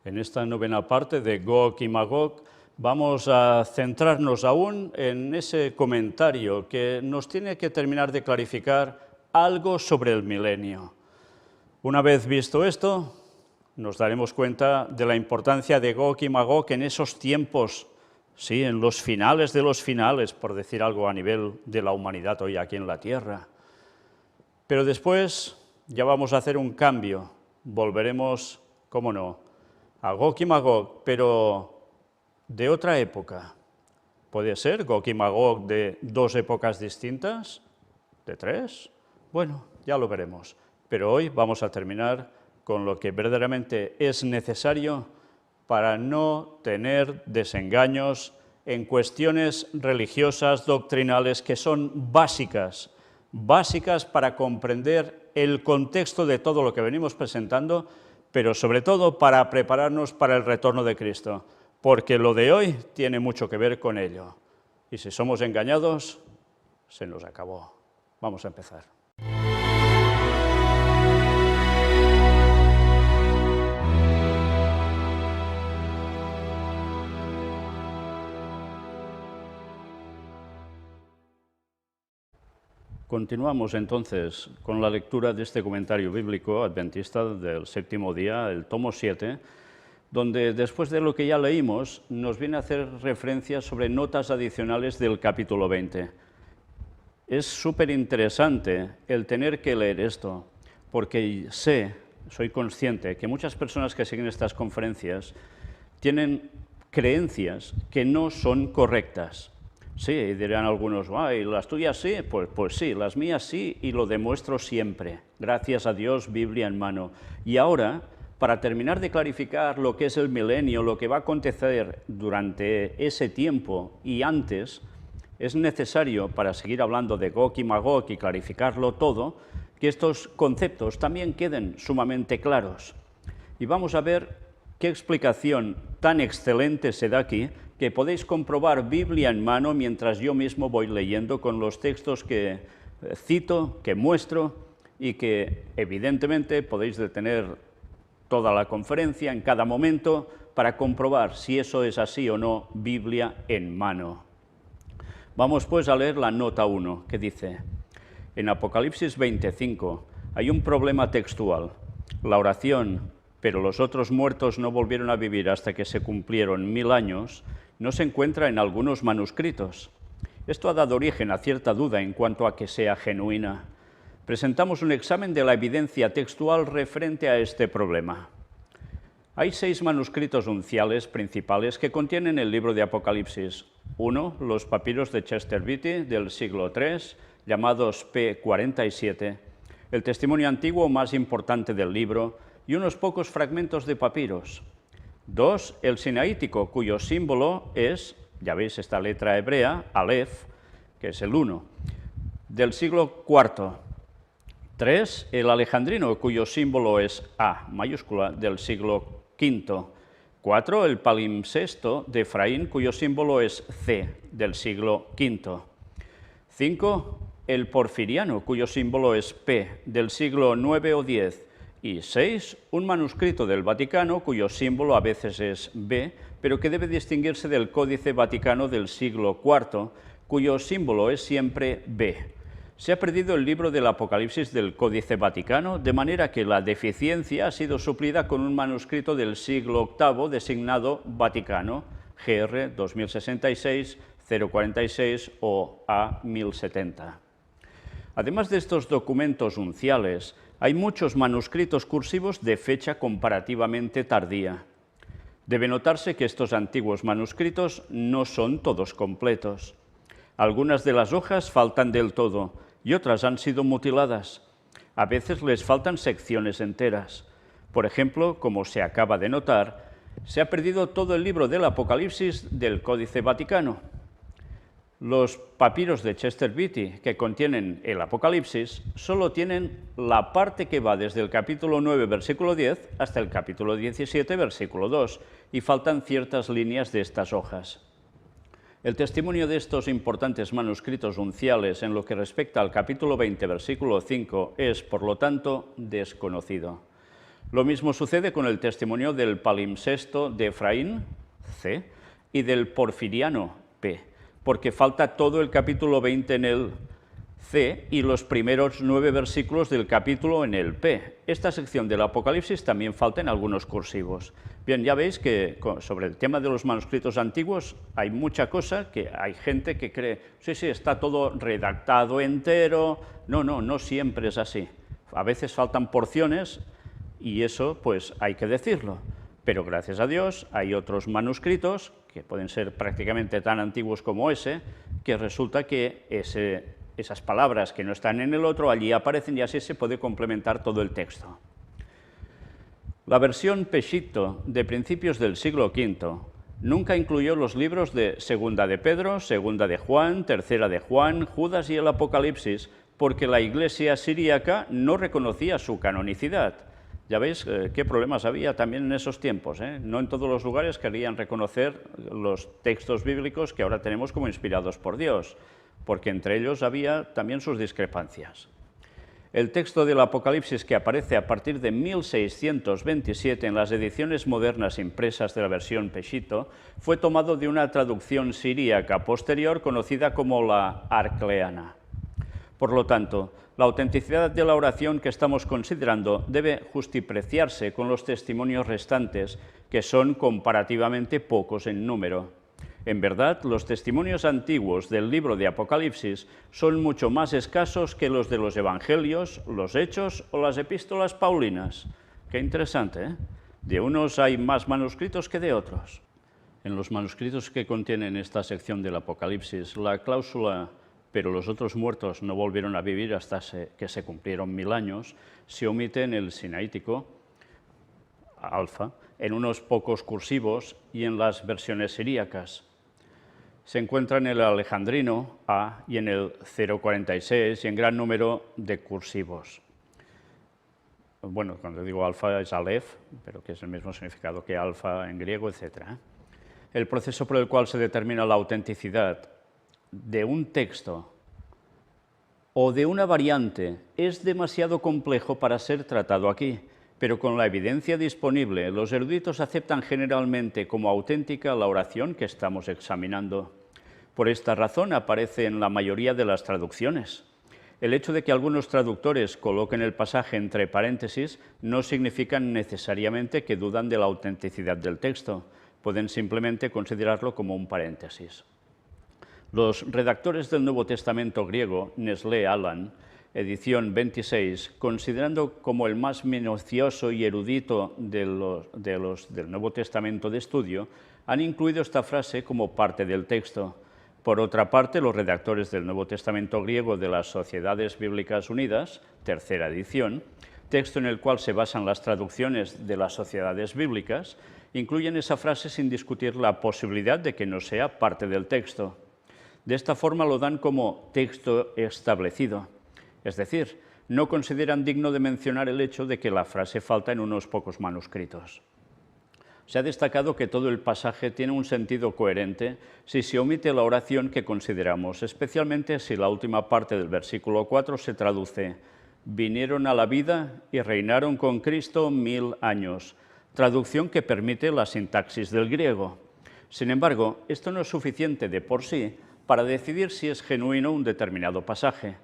En esta novena parte de Gog y Magog vamos a centrarnos aún en ese comentario que nos tiene que terminar de clarificar algo sobre el milenio. Una vez visto esto, nos daremos cuenta de la importancia de Gog y Magog en esos tiempos, sí, en los finales de los finales, por decir algo a nivel de la humanidad hoy aquí en la Tierra. Pero después ya vamos a hacer un cambio, volveremos, cómo no, a Gog y Magog, pero de otra época. ¿Puede ser Gog y Magog de dos épocas distintas? ¿De tres? Bueno, ya lo veremos. Pero hoy vamos a terminar con lo que verdaderamente es necesario para no tener desengaños en cuestiones religiosas, doctrinales, que son básicas para comprender el contexto de todo lo que venimos presentando, pero sobre todo para prepararnos para el retorno de Cristo, porque lo de hoy tiene mucho que ver con ello. Y si somos engañados, se nos acabó. Vamos a empezar. Continuamos entonces con la lectura de este comentario bíblico adventista del séptimo día, el tomo 7, donde después de lo que ya leímos nos viene a hacer referencia sobre notas adicionales del capítulo 20. Es súper interesante el tener que leer esto, porque soy consciente que muchas personas que siguen estas conferencias tienen creencias que no son correctas. Sí, dirán algunos, ¿y las tuyas sí? Pues sí, las mías sí, y lo demuestro siempre. Gracias a Dios, Biblia en mano. Y ahora, para terminar de clarificar lo que es el milenio, lo que va a acontecer durante ese tiempo y antes, es necesario, para seguir hablando de Gog y Magog y clarificarlo todo, que estos conceptos también queden sumamente claros. Y vamos a ver qué explicación tan excelente se da aquí, que podéis comprobar Biblia en mano mientras yo mismo voy leyendo con los textos que cito, que muestro y que evidentemente podéis detener toda la conferencia en cada momento para comprobar si eso es así o no, Biblia en mano. Vamos pues a leer la nota 1 que dice: en Apocalipsis 25 hay un problema textual. La oración, pero los otros muertos no volvieron a vivir hasta que se cumplieron 1000 años, no se encuentra en algunos manuscritos. Esto ha dado origen a cierta duda en cuanto a que sea genuina. Presentamos un examen de la evidencia textual referente a este problema. Hay 6 manuscritos unciales principales que contienen el libro de Apocalipsis. 1, los papiros de Chester Beatty del siglo III, llamados P47, el testimonio antiguo más importante del libro, y unos pocos fragmentos de papiros. 2, el sinaítico, cuyo símbolo es, ya veis esta letra hebrea, Aleph, que es el 1, del siglo IV. 3, el alejandrino, cuyo símbolo es A mayúscula, del siglo V. 4, el palimpsesto de Efraín, cuyo símbolo es C, del siglo V. 5, el porfiriano, cuyo símbolo es P, del siglo IX o X. Y 6, un manuscrito del Vaticano, cuyo símbolo a veces es B, pero que debe distinguirse del Códice Vaticano del siglo IV, cuyo símbolo es siempre B. Se ha perdido el libro del Apocalipsis del Códice Vaticano, de manera que la deficiencia ha sido suplida con un manuscrito del siglo VIII designado Vaticano, GR 2066, 046 o A 1070. Además de estos documentos unciales, hay muchos manuscritos cursivos de fecha comparativamente tardía. Debe notarse que estos antiguos manuscritos no son todos completos. Algunas de las hojas faltan del todo y otras han sido mutiladas. A veces les faltan secciones enteras. Por ejemplo, como se acaba de notar, se ha perdido todo el libro del Apocalipsis del Códice Vaticano. Los papiros de Chester Beatty, que contienen el Apocalipsis, solo tienen la parte que va desde el capítulo 9, versículo 10, hasta el capítulo 17, versículo 2, y faltan ciertas líneas de estas hojas. El testimonio de estos importantes manuscritos unciales en lo que respecta al capítulo 20, versículo 5, es, por lo tanto, desconocido. Lo mismo sucede con el testimonio del palimpsesto de Efraín, C, y del porfiriano, P, porque falta todo el capítulo 20 en el C y los primeros 9 versículos del capítulo en el P. Esta sección del Apocalipsis también falta en algunos cursivos. Bien, ya veis que sobre el tema de los manuscritos antiguos hay mucha cosa que hay gente que cree, sí, está todo redactado entero. No siempre es así. A veces faltan porciones y eso pues hay que decirlo. Pero gracias a Dios hay otros manuscritos, que pueden ser prácticamente tan antiguos como ese, que resulta que esas palabras que no están en el otro allí aparecen y así se puede complementar todo el texto. La versión Peshito de principios del siglo V nunca incluyó los libros de Segunda de Pedro, Segunda de Juan, Tercera de Juan, Judas y el Apocalipsis, porque la Iglesia siríaca no reconocía su canonicidad. Ya veis qué problemas había también en esos tiempos, ¿eh? No en todos los lugares querían reconocer los textos bíblicos que ahora tenemos como inspirados por Dios, porque entre ellos había también sus discrepancias. El texto del Apocalipsis que aparece a partir de 1627 en las ediciones modernas impresas de la versión Peshito fue tomado de una traducción siríaca posterior conocida como la Arcleana. Por lo tanto, la autenticidad de la oración que estamos considerando debe justipreciarse con los testimonios restantes, que son comparativamente pocos en número. En verdad, los testimonios antiguos del libro de Apocalipsis son mucho más escasos que los de los Evangelios, los Hechos o las epístolas paulinas. Qué interesante, ¿eh? De unos hay más manuscritos que de otros. En los manuscritos que contienen esta sección del Apocalipsis, la cláusula «pero los otros muertos no volvieron a vivir hasta que se cumplieron 1000 años», se omite en el sinaítico, alfa, en unos pocos cursivos y en las versiones siríacas. Se encuentra en el alejandrino A y en el 046 y en gran número de cursivos. Bueno, cuando digo alfa es alef, pero que es el mismo significado que alfa en griego, etc. El proceso por el cual se determina la autenticidad de un texto o de una variante es demasiado complejo para ser tratado aquí, pero con la evidencia disponible, los eruditos aceptan generalmente como auténtica la oración que estamos examinando. Por esta razón aparece en la mayoría de las traducciones. El hecho de que algunos traductores coloquen el pasaje entre paréntesis no significa necesariamente que dudan de la autenticidad del texto. Pueden simplemente considerarlo como un paréntesis. Los redactores del Nuevo Testamento griego, Nestlé Aland, edición 26, considerando como el más minucioso y erudito del Nuevo Testamento de estudio, han incluido esta frase como parte del texto. Por otra parte, los redactores del Nuevo Testamento griego de las Sociedades Bíblicas Unidas, tercera edición, texto en el cual se basan las traducciones de las sociedades bíblicas, incluyen esa frase sin discutir la posibilidad de que no sea parte del texto. De esta forma lo dan como texto establecido, es decir, no consideran digno de mencionar el hecho de que la frase falta en unos pocos manuscritos. Se ha destacado que todo el pasaje tiene un sentido coherente si se omite la oración que consideramos, especialmente si la última parte del versículo 4 se traduce «vinieron a la vida y reinaron con Cristo 1000 años», traducción que permite la sintaxis del griego. Sin embargo, esto no es suficiente de por sí para decidir si es genuino un determinado pasaje.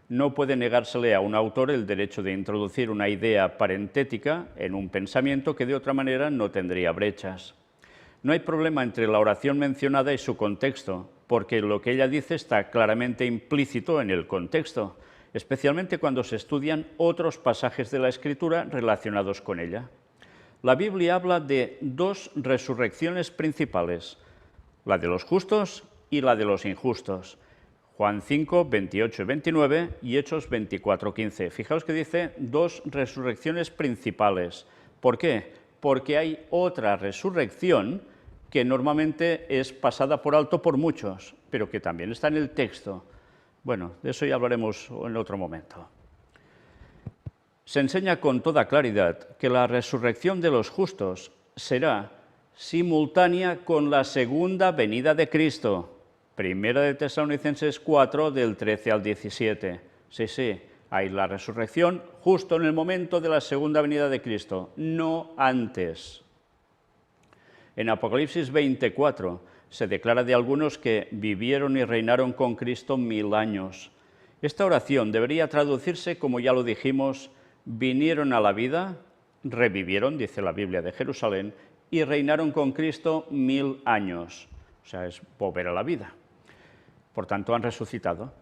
No puede negársele a un autor el derecho de introducir una idea parentética en un pensamiento que de otra manera no tendría brechas. No hay problema entre la oración mencionada y su contexto, porque lo que ella dice está claramente implícito en el contexto, especialmente cuando se estudian otros pasajes de la Escritura relacionados con ella. La Biblia habla de dos resurrecciones principales, la de los justos y la de los injustos. Juan 5, 28 y 29 y Hechos 24, 15. Fijaos que dice dos resurrecciones principales. ¿Por qué? Porque hay otra resurrección que normalmente es pasada por alto por muchos, pero que también está en el texto. Bueno, de eso ya hablaremos en otro momento. Se enseña con toda claridad que la resurrección de los justos será simultánea con la segunda venida de Cristo. Primera de Tesalonicenses 4, del 13 al 17. Sí, Hay la resurrección justo en el momento de la segunda venida de Cristo, no antes. En Apocalipsis 24 se declara de algunos que vivieron y reinaron con Cristo 1000 años. Esta oración debería traducirse, como ya lo dijimos, vinieron a la vida, revivieron, dice la Biblia de Jerusalén, y reinaron con Cristo 1000 años. O sea, es volver a la vida. Por tanto, han resucitado.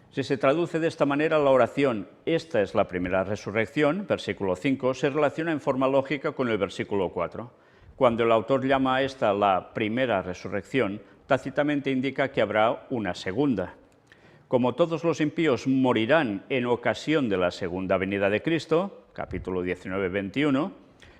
Si se traduce de esta manera la oración, esta es la primera resurrección, versículo 5, se relaciona en forma lógica con el versículo 4. Cuando el autor llama a esta la primera resurrección, tácitamente indica que habrá una segunda. Como todos los impíos morirán en ocasión de la segunda venida de Cristo, capítulo 19, 21,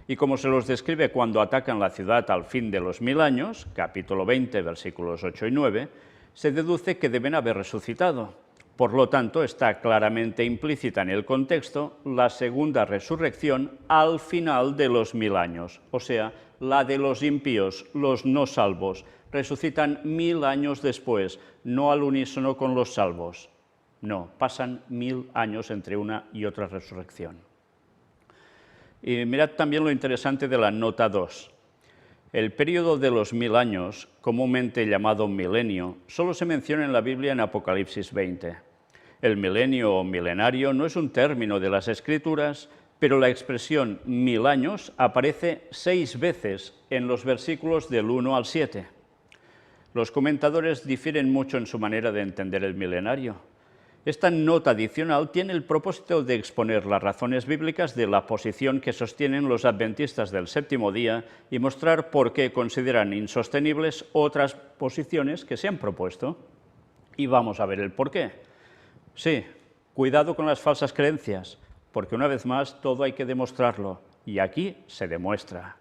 y como se los describe cuando atacan la ciudad al fin de los 1000 años, capítulo 20, versículos 8 y 9, se deduce que deben haber resucitado. Por lo tanto, está claramente implícita en el contexto la segunda resurrección al final de los 1000 años, o sea, la de los impíos, los no salvos, resucitan 1000 años después, no al unísono con los salvos. No, pasan 1000 años entre una y otra resurrección. Y mirad también lo interesante de la nota 2. El período de los 1000 años, comúnmente llamado milenio, solo se menciona en la Biblia en Apocalipsis 20. El milenio o milenario no es un término de las Escrituras, pero la expresión 1000 años aparece 6 veces en los versículos del 1 al 7. Los comentadores difieren mucho en su manera de entender el milenario. Esta nota adicional tiene el propósito de exponer las razones bíblicas de la posición que sostienen los adventistas del séptimo día y mostrar por qué consideran insostenibles otras posiciones que se han propuesto. Y vamos a ver el por qué. Sí, cuidado con las falsas creencias, porque una vez más todo hay que demostrarlo, y aquí se demuestra.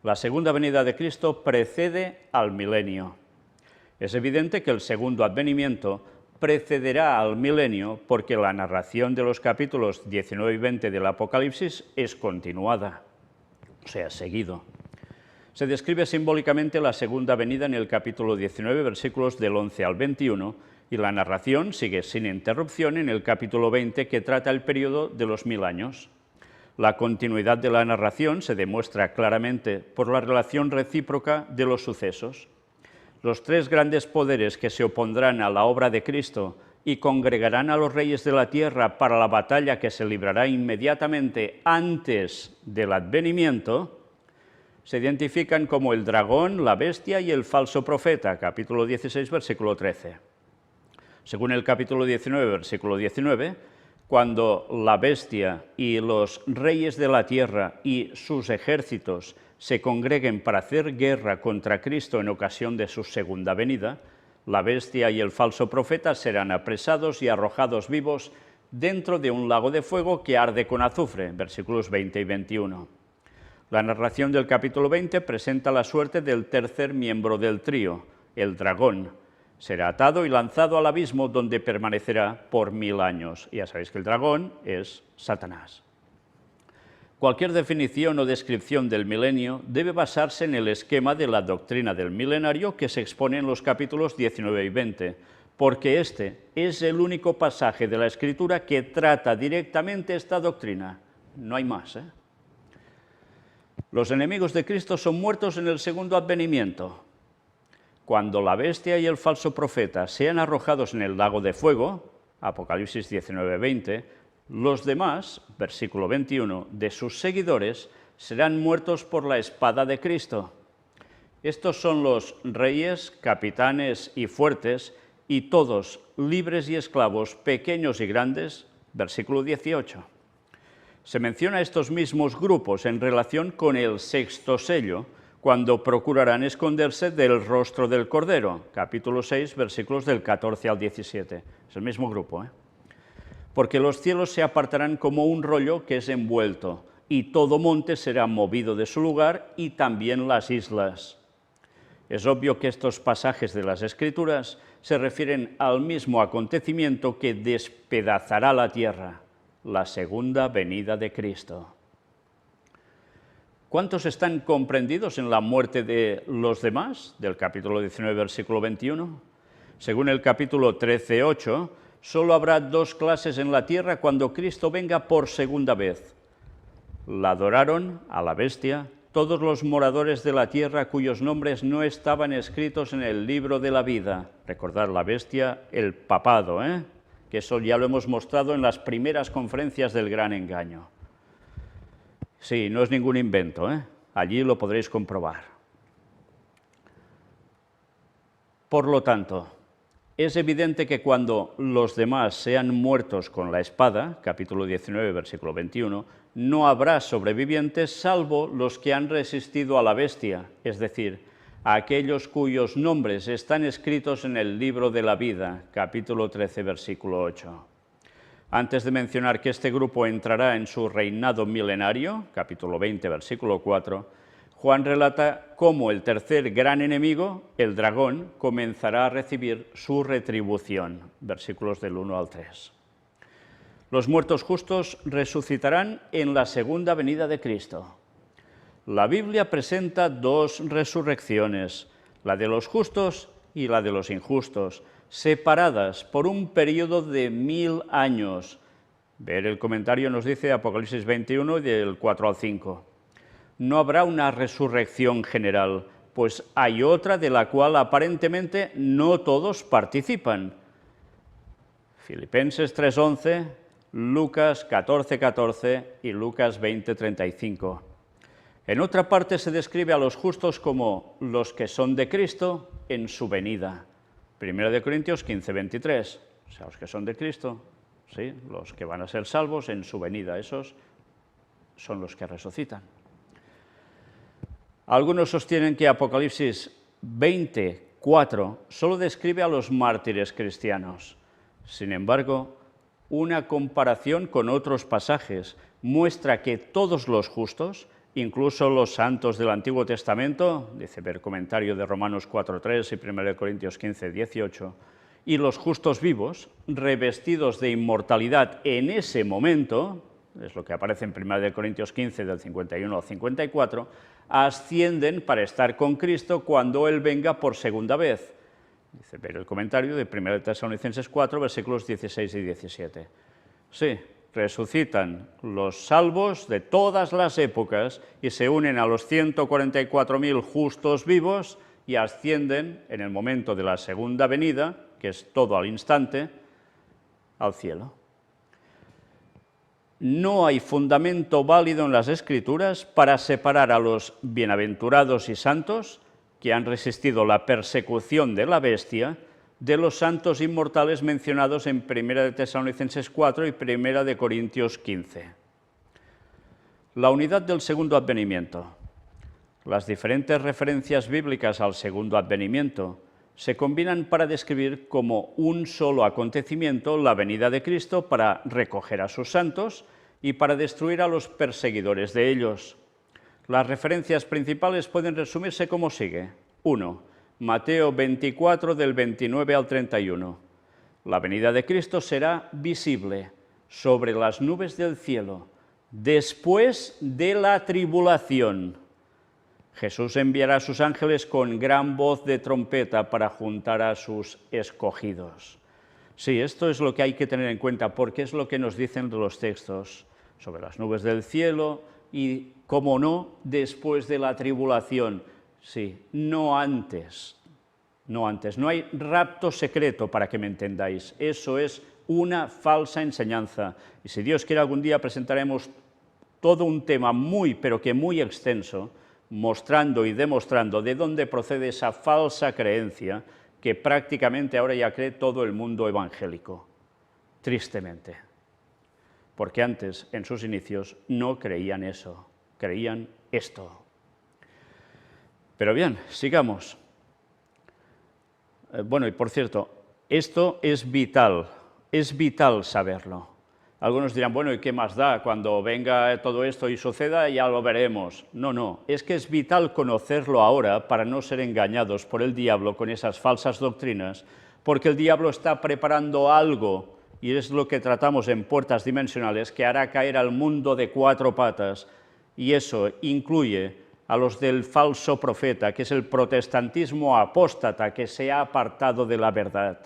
La segunda venida de Cristo precede al milenio. Es evidente que el segundo advenimiento precederá al milenio porque la narración de los capítulos 19 y 20 del Apocalipsis es continuada, o sea, seguido. Se describe simbólicamente la segunda venida en el capítulo 19, versículos del 11 al 21, y la narración sigue sin interrupción en el capítulo 20, que trata el periodo de los 1000 años. La continuidad de la narración se demuestra claramente por la relación recíproca de los sucesos. Los 3 grandes poderes que se opondrán a la obra de Cristo y congregarán a los reyes de la tierra para la batalla que se librará inmediatamente antes del advenimiento, se identifican como el dragón, la bestia y el falso profeta, capítulo 16, versículo 13. Según el capítulo 19, versículo 19, cuando la bestia y los reyes de la tierra y sus ejércitos se congreguen para hacer guerra contra Cristo en ocasión de su segunda venida, la bestia y el falso profeta serán apresados y arrojados vivos dentro de un lago de fuego que arde con azufre, versículos 20 y 21. La narración del capítulo 20 presenta la suerte del tercer miembro del trío, el dragón. Será atado y lanzado al abismo donde permanecerá por 1000 años. Ya sabéis que el dragón es Satanás. Cualquier definición o descripción del milenio debe basarse en el esquema de la doctrina del milenario que se expone en los capítulos 19 y 20, porque este es el único pasaje de la Escritura que trata directamente esta doctrina. No hay más, Los enemigos de Cristo son muertos en el segundo advenimiento. Cuando la bestia y el falso profeta sean arrojados en el lago de fuego, Apocalipsis 19, 20, los demás, versículo 21, de sus seguidores serán muertos por la espada de Cristo. Estos son los reyes, capitanes y fuertes, y todos, libres y esclavos, pequeños y grandes, versículo 18. Se menciona a estos mismos grupos en relación con el sexto sello, cuando procurarán esconderse del rostro del Cordero, capítulo 6, versículos del 14 al 17. Es el mismo grupo, Porque los cielos se apartarán como un rollo que es envuelto, y todo monte será movido de su lugar, y también las islas. Es obvio que estos pasajes de las Escrituras se refieren al mismo acontecimiento que despedazará la tierra, la segunda venida de Cristo. ¿Cuántos están comprendidos en la muerte de los demás? Del capítulo 19, versículo 21. Según el capítulo 13, 8, Solo habrá dos clases en la tierra cuando Cristo venga por segunda vez. La adoraron a la bestia todos los moradores de la tierra cuyos nombres no estaban escritos en el libro de la vida. Recordad, la bestia, el papado, que eso ya lo hemos mostrado en las primeras conferencias del Gran Engaño. Sí, no es ningún invento, allí lo podréis comprobar. Por lo tanto, es evidente que cuando los demás sean muertos con la espada, capítulo 19, versículo 21, no habrá sobrevivientes salvo los que han resistido a la bestia, es decir, a aquellos cuyos nombres están escritos en el libro de la vida, capítulo 13, versículo 8. Antes de mencionar que este grupo entrará en su reinado milenario, capítulo 20, versículo 4, Juan relata cómo el tercer gran enemigo, el dragón, comenzará a recibir su retribución, versículos del 1 al 3. Los muertos justos resucitarán en la segunda venida de Cristo. La Biblia presenta dos resurrecciones, la de los justos y la de los injustos, separadas por un periodo de 1000 años. Ver el comentario nos dice Apocalipsis 21, del 4 al 5. No habrá una resurrección general, pues hay otra de la cual aparentemente no todos participan. Filipenses 3:11, Lucas 14:14 y Lucas 20:35. En otra parte se describe a los justos como los que son de Cristo en su venida. 1 Corintios 15:23, o sea, los que son de Cristo, ¿sí? Los que van a ser salvos en su venida, esos son los que resucitan. Algunos sostienen que Apocalipsis 20:4 solo describe a los mártires cristianos. Sin embargo, una comparación con otros pasajes muestra que todos los justos, incluso los santos del Antiguo Testamento, dice ver comentario de Romanos 4:3 y 1 Corintios 15:18, y los justos vivos, revestidos de inmortalidad en ese momento, es lo que aparece en 1 Corintios 15, del 51 al 54, ascienden para estar con Cristo cuando Él venga por segunda vez. Dice ver el comentario de 1 Tesalonicenses 4, versículos 16 y 17. Sí, resucitan los salvos de todas las épocas y se unen a los 144.000 justos vivos y ascienden en el momento de la segunda venida, que es todo al instante, al cielo. No hay fundamento válido en las Escrituras para separar a los bienaventurados y santos que han resistido la persecución de la bestia de los santos inmortales mencionados en 1 Tesalonicenses 4 y 1 Corintios 15. La unidad del segundo advenimiento. Las diferentes referencias bíblicas al segundo advenimiento se combinan para describir como un solo acontecimiento la venida de Cristo para recoger a sus santos y para destruir a los perseguidores de ellos. Las referencias principales pueden resumirse como sigue. 1. Mateo 24, del 29 al 31. La venida de Cristo será visible sobre las nubes del cielo, después de la tribulación. Jesús enviará a sus ángeles con gran voz de trompeta para juntar a sus escogidos. Sí, esto es lo que hay que tener en cuenta, porque es lo que nos dicen los textos sobre las nubes del cielo y, como no, después de la tribulación. Sí, no antes. No antes. No hay rapto secreto, para que me entendáis. Eso es una falsa enseñanza. Y si Dios quiere, algún día presentaremos todo un tema muy, pero que muy extenso, mostrando y demostrando de dónde procede esa falsa creencia que prácticamente ahora ya cree todo el mundo evangélico, tristemente. Porque antes, en sus inicios, no creían eso, creían esto. Pero bien, sigamos. Bueno, y por cierto, esto es vital saberlo. Algunos dirán, bueno, ¿y qué más da? Cuando venga todo esto y suceda, ya lo veremos. No, es que es vital conocerlo ahora para no ser engañados por el diablo con esas falsas doctrinas, porque el diablo está preparando algo, y es lo que tratamos en Puertas Dimensionales, que hará caer al mundo de cuatro patas, y eso incluye a los del falso profeta, que es el protestantismo apóstata que se ha apartado de la verdad.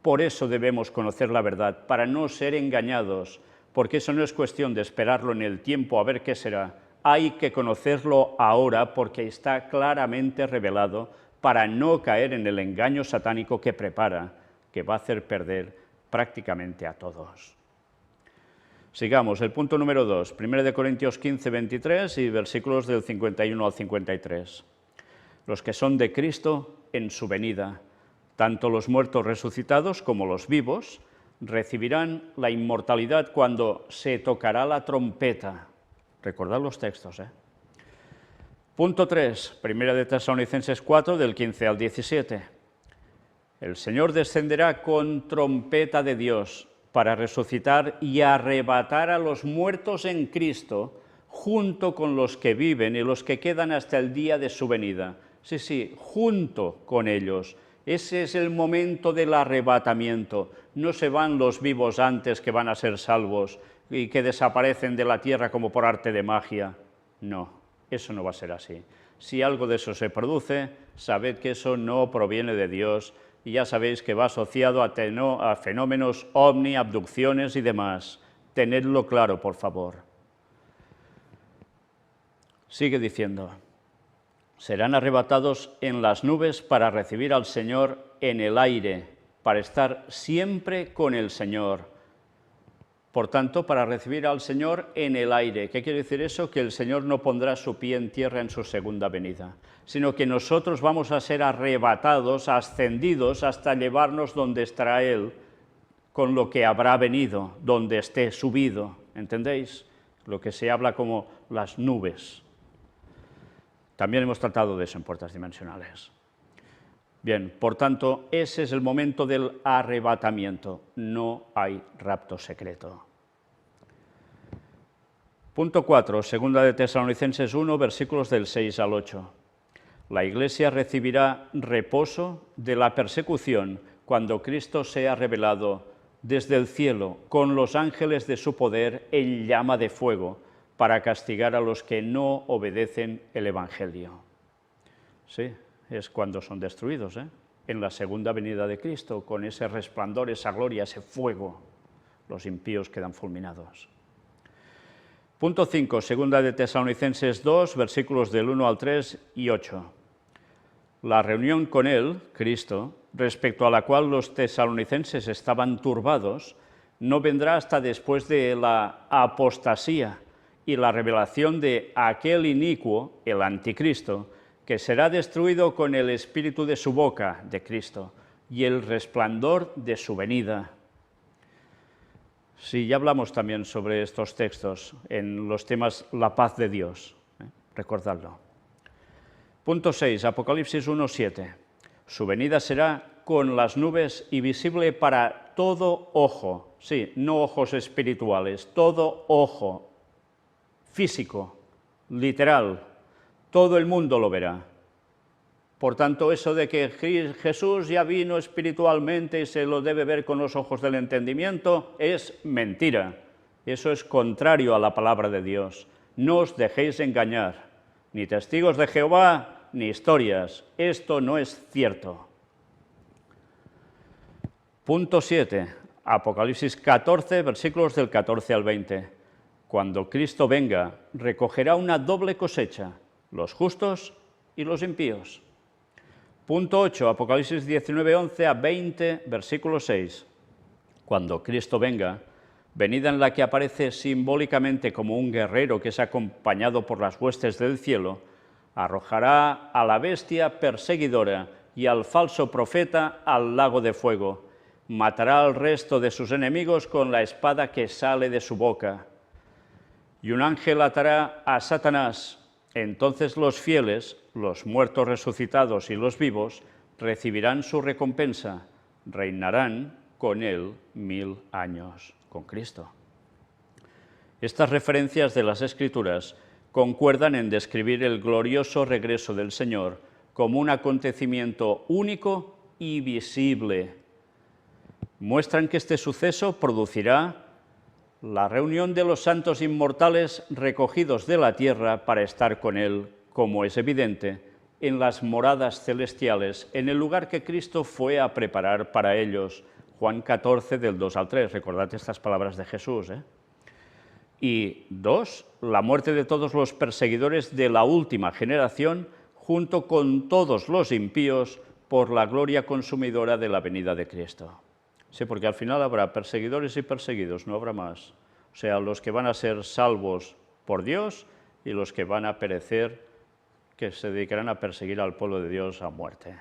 Por eso debemos conocer la verdad, para no ser engañados, porque eso no es cuestión de esperarlo en el tiempo a ver qué será. Hay que conocerlo ahora porque está claramente revelado para no caer en el engaño satánico que prepara, que va a hacer perder prácticamente a todos. Sigamos, el punto número 2, 1 Corintios 15, 23 y versículos del 51 al 53. Los que son de Cristo en su venida, tanto los muertos resucitados como los vivos, recibirán la inmortalidad cuando se tocará la trompeta. Recordad los textos, ¿eh? Punto 3, 1 Tesalonicenses 4, del 15 al 17. El Señor descenderá con trompeta de Dios para resucitar y arrebatar a los muertos en Cristo, junto con los que viven y los que quedan hasta el día de su venida. Sí, junto con ellos. Ese es el momento del arrebatamiento. No se van los vivos antes que van a ser salvos y que desaparecen de la tierra como por arte de magia. No, eso no va a ser así. Si algo de eso se produce, sabed que eso no proviene de Dios y ya sabéis que va asociado a fenómenos ovni, abducciones y demás. Tenedlo claro, por favor. Sigue diciendo: serán arrebatados en las nubes para recibir al Señor en el aire, para estar siempre con el Señor. Por tanto, para recibir al Señor en el aire. ¿Qué quiere decir eso? Que el Señor no pondrá su pie en tierra en su segunda venida, sino que nosotros vamos a ser arrebatados, ascendidos, hasta llevarnos donde estará Él, con lo que habrá venido, donde esté subido. ¿Entendéis? Lo que se habla como las nubes. También hemos tratado de eso en Puertas Dimensionales. Bien, por tanto, ese es el momento del arrebatamiento. No hay rapto secreto. Punto 4, 2 Tesalonicenses 1, versículos del 6 al 8. La Iglesia recibirá reposo de la persecución cuando Cristo sea revelado desde el cielo con los ángeles de su poder en llama de fuego para castigar a los que no obedecen el Evangelio. Sí, es cuando son destruidos, en la segunda venida de Cristo, con ese resplandor, esa gloria, ese fuego, los impíos quedan fulminados. Punto 5, 2 Tesalonicenses 2, versículos del 1 al 3 y 8. La reunión con Él, Cristo, respecto a la cual los tesalonicenses estaban turbados, no vendrá hasta después de la apostasía y la revelación de aquel inicuo, el anticristo, que será destruido con el espíritu de su boca, de Cristo, y el resplandor de su venida. Sí, ya hablamos también sobre estos textos en los temas la paz de Dios, recordadlo. Punto 6, Apocalipsis 1, 7. Su venida será con las nubes y visible para todo ojo, sí, no ojos espirituales, todo ojo, físico, literal, todo el mundo lo verá. Por tanto, eso de que Jesús ya vino espiritualmente y se lo debe ver con los ojos del entendimiento es mentira. Eso es contrario a la palabra de Dios. No os dejéis engañar, ni testigos de Jehová, ni historias. Esto no es cierto. Punto 7, Apocalipsis 14, versículos del 14 al 20. Cuando Cristo venga, recogerá una doble cosecha, los justos y los impíos. Punto 8, Apocalipsis 19, 11 a 20, versículo 6. Cuando Cristo venga, venida en la que aparece simbólicamente como un guerrero que es acompañado por las huestes del cielo, arrojará a la bestia perseguidora y al falso profeta al lago de fuego. Matará al resto de sus enemigos con la espada que sale de su boca. Y un ángel atará a Satanás. Entonces los fieles, los muertos resucitados y los vivos, recibirán su recompensa, reinarán con él 1000 años, con Cristo. Estas referencias de las Escrituras concuerdan en describir el glorioso regreso del Señor como un acontecimiento único y visible. Muestran que este suceso producirá la reunión de los santos inmortales recogidos de la tierra para estar con Él, como es evidente, en las moradas celestiales, en el lugar que Cristo fue a preparar para ellos. Juan 14, del 2 al 3, recordad estas palabras de Jesús, ¿eh? Y 2, la muerte de todos los perseguidores de la última generación, junto con todos los impíos, por la gloria consumidora de la venida de Cristo. Sí, porque al final habrá perseguidores y perseguidos, no habrá más. O sea, los que van a ser salvos por Dios y los que van a perecer, que se dedicarán a perseguir al pueblo de Dios a muerte.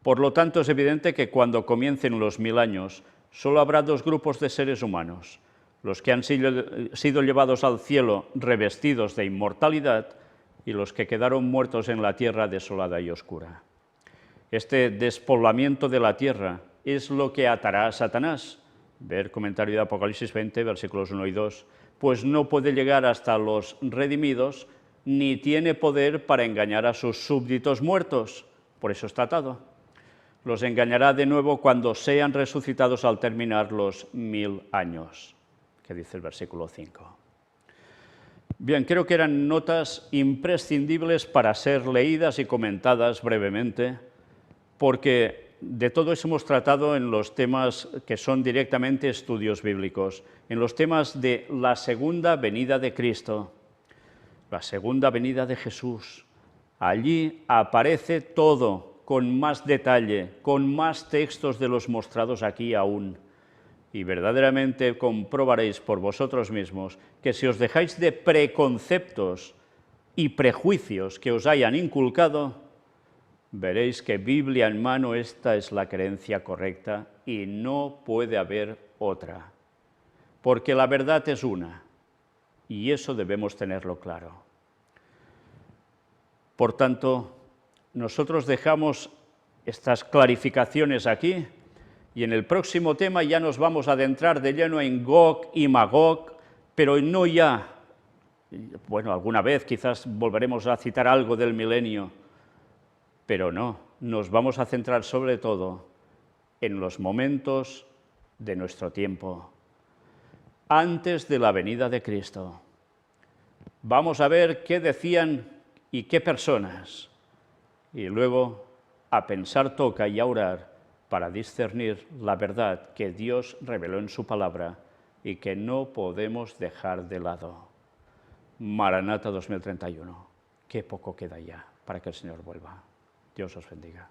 Por lo tanto, es evidente que cuando comiencen los 1000 años, solo habrá dos grupos de seres humanos: los que han sido llevados al cielo revestidos de inmortalidad y los que quedaron muertos en la tierra desolada y oscura. Este despoblamiento de la tierra es lo que atará a Satanás. Ver comentario de Apocalipsis 20, versículos 1 y 2. Pues no puede llegar hasta los redimidos, ni tiene poder para engañar a sus súbditos muertos. Por eso está atado. Los engañará de nuevo cuando sean resucitados al terminar los 1000 años, que dice el versículo 5. Bien, creo que eran notas imprescindibles para ser leídas y comentadas brevemente, porque de todo eso hemos tratado en los temas que son directamente estudios bíblicos, en los temas de la segunda venida de Cristo, la segunda venida de Jesús. Allí aparece todo con más detalle, con más textos de los mostrados aquí aún. Y verdaderamente comprobaréis por vosotros mismos que si os dejáis de preconceptos y prejuicios que os hayan inculcado, veréis que Biblia en mano esta es la creencia correcta y no puede haber otra. Porque la verdad es una, y eso debemos tenerlo claro. Por tanto, nosotros dejamos estas clarificaciones aquí, y en el próximo tema ya nos vamos a adentrar de lleno en Gog y Magog, pero no ya, bueno, alguna vez quizás volveremos a citar algo del milenio, pero no, nos vamos a centrar sobre todo en los momentos de nuestro tiempo, antes de la venida de Cristo. Vamos a ver qué decían y qué personas, y luego a pensar toca y a orar para discernir la verdad que Dios reveló en su palabra y que no podemos dejar de lado. Maranata 2031. Qué poco queda ya para que el Señor vuelva. Dios os bendiga.